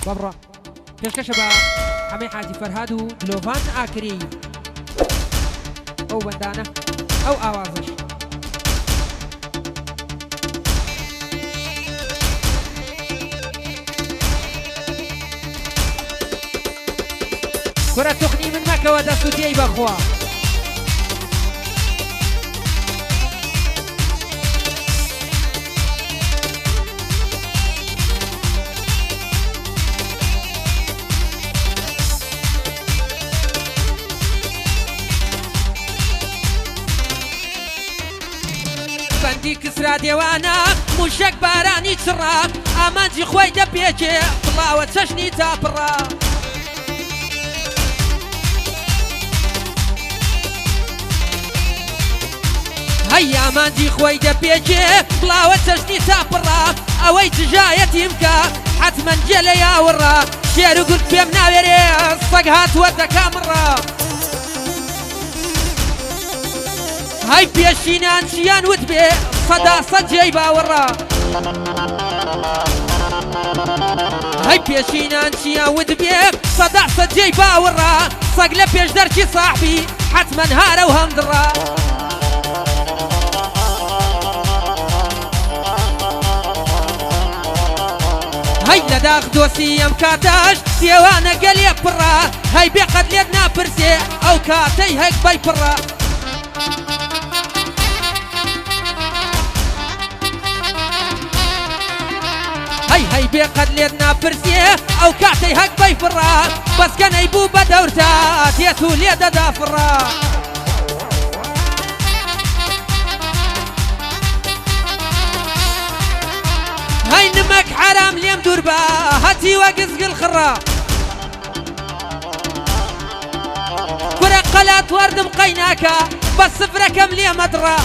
بابڕە پێشکەشە بە حەمەی حاجی فەرهاد و دلۆڤان ئاکری ئەو بەندانە ئەو ئاوازش کورە توخنی من مەکەوە دەست و تێی بەخوا بەندی کسرا دێوانە موشک بارانی چڕا ئامانجی خۆی دەپێچێ بڵاوە چەشنی تاپڕا هەی ئامانجی خۆی دەپێچێ بڵاوە چەشنی تاپڕا ئەوەی دژایەتی بکە حتمەن جێ لە یاوەڕا شێر و گورد پێم ناوێرێ سەگ هاتووە دەکامڕا هەی پێشینان چیان وت بێ سەدا سەد جێی باوەڕا هەی پێشینان چیان وت بێ سەدا سەد جێی باوەڕا سەگ لە پێش دەرکی ساحبی حتمەن هارە و هەمدڕا هەی لە داغ دۆسی ئەم کاتەش دێوانە گەلێ پڕا هەی بێقەت لێت ناپرسێ ئەو کاتەی هەک بای پڕا هەی بێقەت لێت ناپرسێ ئەو کاتەی هەک بای پڕا بەسکەنەی بوو بە دەورتا تێت و لێ دەدا فڕا هەی نمەک حرام لێم دوور بە هەتیوە گزگل خڕا کورە قەلات وەردم قەیناکە بە سفرەکەم لێ مەدڕا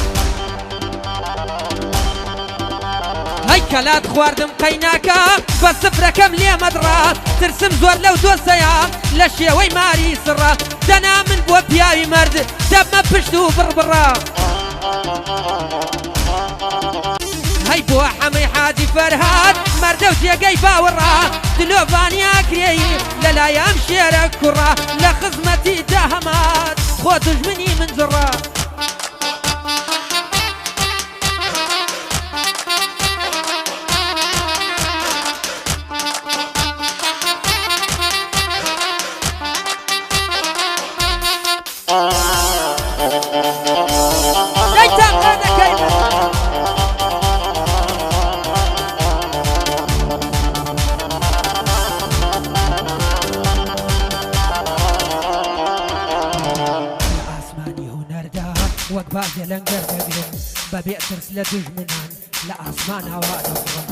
هەی کەلات خواردم قەیناکە بە سفرەکەم لێ مەدڕا ترسم زۆر لەو دۆسەیە لە شێوەی ماری سڕا دەنا من بۆ پیاوی مەرد دەبمە پشت و بڕبڕا هەی بۆ حەمەی حاجی فەرهاد مەردە و جێگەی باوەڕا دلۆڤانی ئاکرێی لەلایەم شێرە کوڕا لە خزمەتی داهەمات خۆ دوژمنی من جڕا وەک بازێ لەنگەر دەگرن بەبێ ترس لە دوژمنان لە ئاسمان هەوا دەفڕن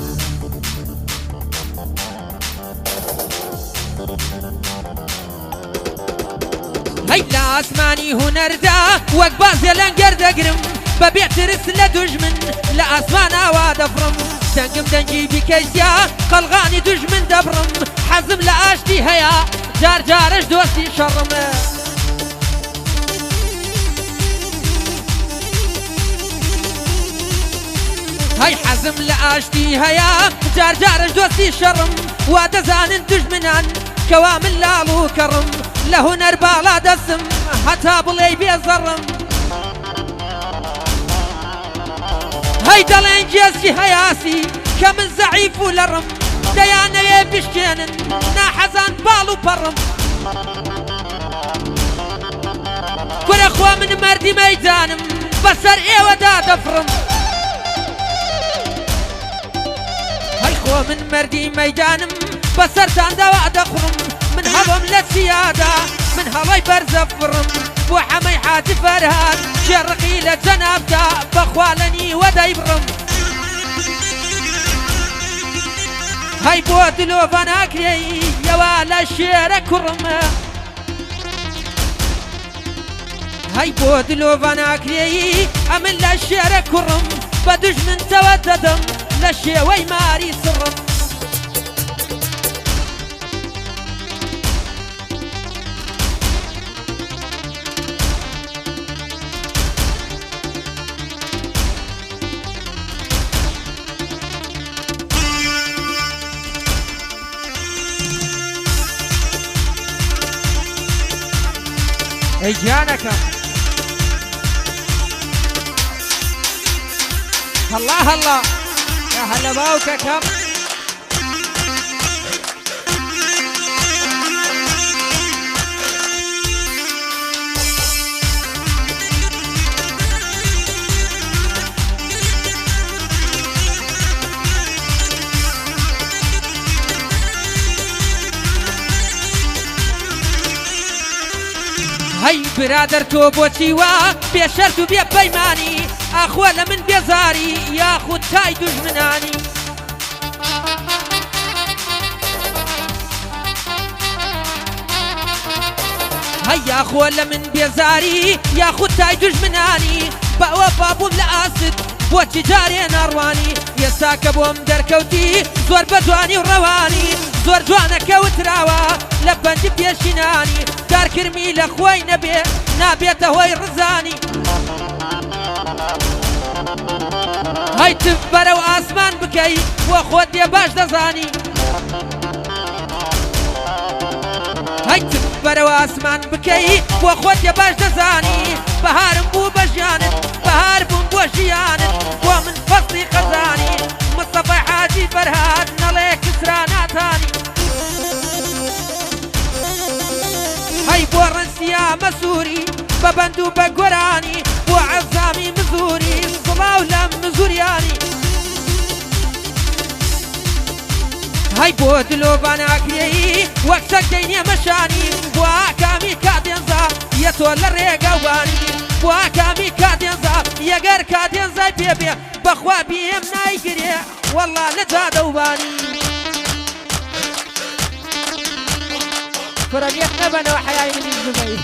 هەی لە ئاسمانی هونەردا وەک بازێ لەنگەر دەگرم بەبێ ترس لە دوژمن لە ئاسمان هەوا دەفڕم دەنگم دەنگی بیکەیسیا قەلغانی دوژمن دەبڕم حەزم لە ئاشتی هەیە جار جارش دۆستی شەڕمە هەی حەزم لە ئاشتی هەیە جار جارش دۆستی شەڕم وا دەزانن دوژمنان کەوا من لاڵ و کەڕم لە هونەر باڵا دەسم هەتا بڵێ بێزەڕم هەی دەڵێن جێزی هەیاسی کە من زەعیف و لەڕم دەیانەوێ بشکێنن ناحەزان باڵ و پەڕم کورە خوا من مەردی مەیدانم بەسەر ئێوەدا دەفڕم خۆ من مەردی مەیدانم بەسەرتانداوا دەخڕم من هەڵم لە چیادا من هەڵی بەرزە فڕم بۆ حەمەی حاجی فەرهاد شێڕقی لە جەنابدا بەخوا لە نیوە دەیبڕم هەی بۆ دلۆڤان ئاکرێی یەوە لە شێرە کوڕم هەی بۆ دلۆڤان ئاکرێی ئەمن لە شێرە کوڕم بە دوژمنتەوە دەدەم لە شێوەی ماری سڕم ئەی گیانەکەم هەڵا هەڵا یا هەلە باوکەکەم هەی برادەر تۆ بۆچی وا بێشەرت و بێ پەیمانی ئاخوا لە من بێزاری یاخود تای دوژمنانی هەی یاخۆ لە من بێزاری یاخود تای دوژمنانی بەوە بابووم لە ئاست بۆچی جارێ ناڕوانی ئێستا کە بۆم دەرکەوتی زۆر بەجوانی و ڕەوانی زۆر جوانەکەوتراوە لە بەندی پێشینانی کارکرمی لە خۆی نەبێ نابێتە هۆی ڕزانی هەی تف بەرەو ئاسمان بکەی بۆ خۆت دێ باش دەزانی هەی تف بەرەو ئاسمان بکەی بۆ خۆت دێ باش دەزانی بەهارم بوو بە ژیانت بەهار بووم بۆ ژیانت بۆ من فەسڵی خەزانی مستەفای حاجی فەرهاد نەڵێ کسرا ناتانی هەی بۆ ڕەنسیا مەسووری بە بەند و بە گۆرانی بۆ عەزامی مزوری سڵاو لەم مزوریانی هەی بۆ دلۆڤان ئاکرێی وەک چەک دەینێ مەشانی بۆ ئاکامی کاتێنزا یە تۆ لە ڕێگەوانی بۆ ئاکامی کاتێنزا یەگەر کاتێنزای پێبێ بەخوا بێم نایگرێ وەڵا لە جادەوبانی فرەبیەت نەبەنەوە حەیای منی زوبەی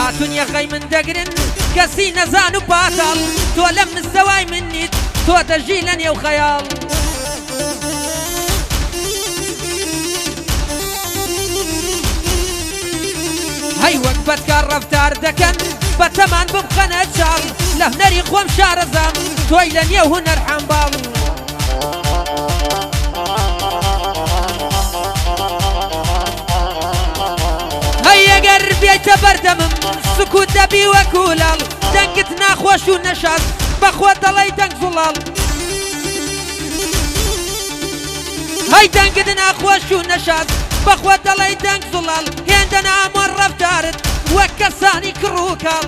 هاتون یەغەی من دەگرن کەسی نەزان و پاتەڵ تۆ لە مستەوای من نیت تۆ دەژی لە نێو خەیاڵ هەی وەک بەدکار ڕەفتار دەکەن بە تەمان ببخەنە چاڵ لە هونەری خۆم شارەزەم تۆی لە نێو هونەر حەمباڵ ئەگەر بێتە بەردەمم سکوت دەبی وەکولاڵ دەنگت ناخۆش و نەشاز بەخۆ دەڵی دەنگ زوڵاڵ هەی دەنگت ناخۆش و نەشاز بەخۆ دەڵی دەنگ زوڵاڵ هێندە نامۆ ڕەفتارت وەک کەسانی کڕ و کاڵ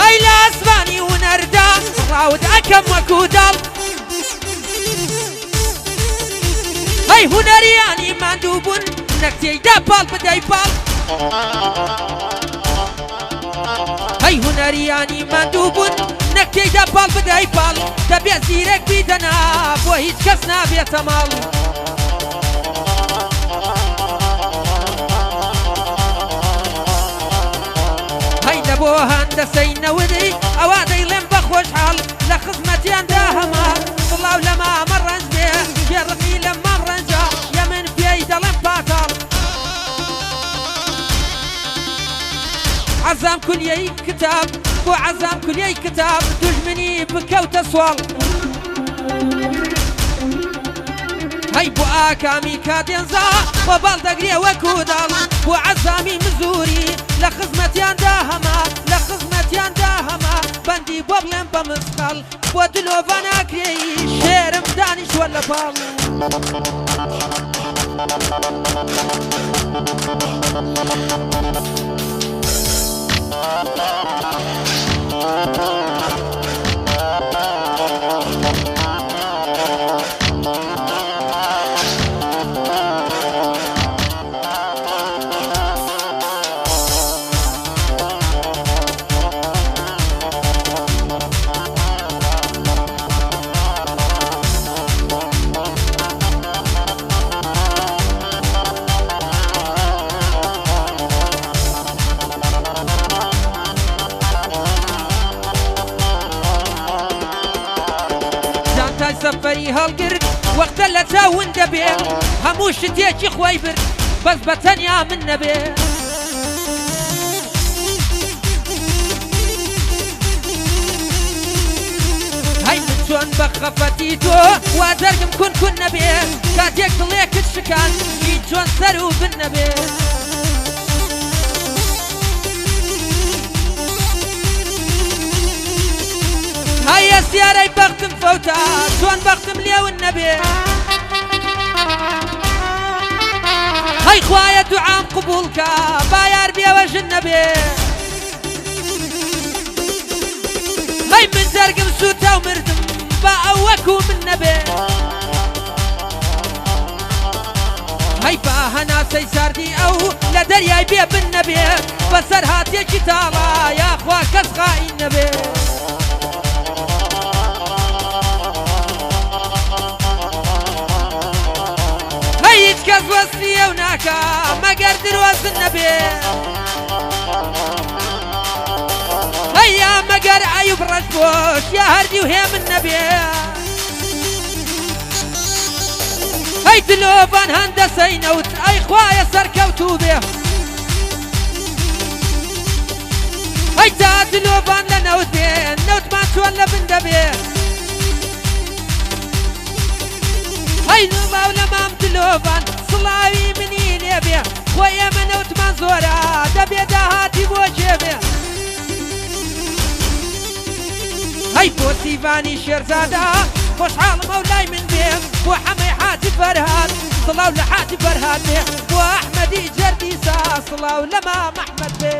هەی لە ئاسمانی هونەردا ڕاود ئەکەم وەکو داڵ هەی هونەریانی ماندوو بوون نەکتێیدا پاڵ بدەی پاڵ هەی هونەریانی ماندوو بوون نەکتێیدا پاڵ بدەی پاڵ دەبێت زیرەک بیدەنا بۆ هیچ کەس نابێتە ماڵ هەی لە بۆ هەندەسەی نەودەی ئەوا دەیڵێم بە خۆشحاڵ لە خزمەتیاندا هەما سڵاو لە مامە ڕەنج بێ گێڕمی لە مام ڕەنجە یە من پێی دەڵێم پاتاڵ عەزام کولیەی کتاب بۆ عەزام کولیەی کتاب دوژمنی بکەوتە سوڵ هەی بۆ ئاکامی کاتێنزا بۆ باڵ دەگرێ وەکو داڵ بۆ عەزامی مزوری لە خزمەتیاندا هەما لە خزمەتیاندا هەما بەندی بۆ بڵێم بە مسقال بۆ دلۆڤان ئاکرێی شێرم دانیشوە لە پاڵ سەفەری هەڵگرت وەختە لە چاون دەبێ هەموو شتێکی خۆی برد بەس بە تەنیا من نەبێ هەی من چۆن بە خەفەتی تۆ وا دەرگم کون نەبێ کاتێک دڵێکت شکان هیچ چۆن سەر و بن نەبێ هەیە سیارەی بەختم فەوتە چۆن بەختم لێون نەبێ هەی خوایە دوعام قبوڵکە با یار بێوە ژن نەبێ هەی من دەرگم سووتە و مردم با ئەو وەکو من نەبێ هەی با هەناسەی ساردی ئەو لە دەریای بێ بن نەبێ بەسەر هاتێکی تاڵە یاخوا کەس خائین نەبێ هیچ کەس وەستی ئەو ناکە مەگەر درۆزن نەبێ هەیە مەگەر ئەیوب ڕەشبۆش یا هەردی و هێ من نەبێ هەی دلۆڤان هەندەسەی نەوت ئەی خوایە سەرکەوتوو بێ هەی تا دلۆڤان لە نەوت بێن نەوتمان چۆن لە بن دەبێ هەی نوماو لە مام دلۆڤان سڵاوی منی لێبێ خۆی ئێمە نەوتمان زۆرە دەبێ داهاتی بۆ جێبێ هەی بۆ سیڤانی شێرزادە خۆشحاڵم ئەو لای من بێ بۆ حەمەی حاجی فەرهاد سڵاو لە حاجی فەرهاد بێ بۆ ئەحمەدی جەردیسا سڵاو لە مام ئەحمەد بێ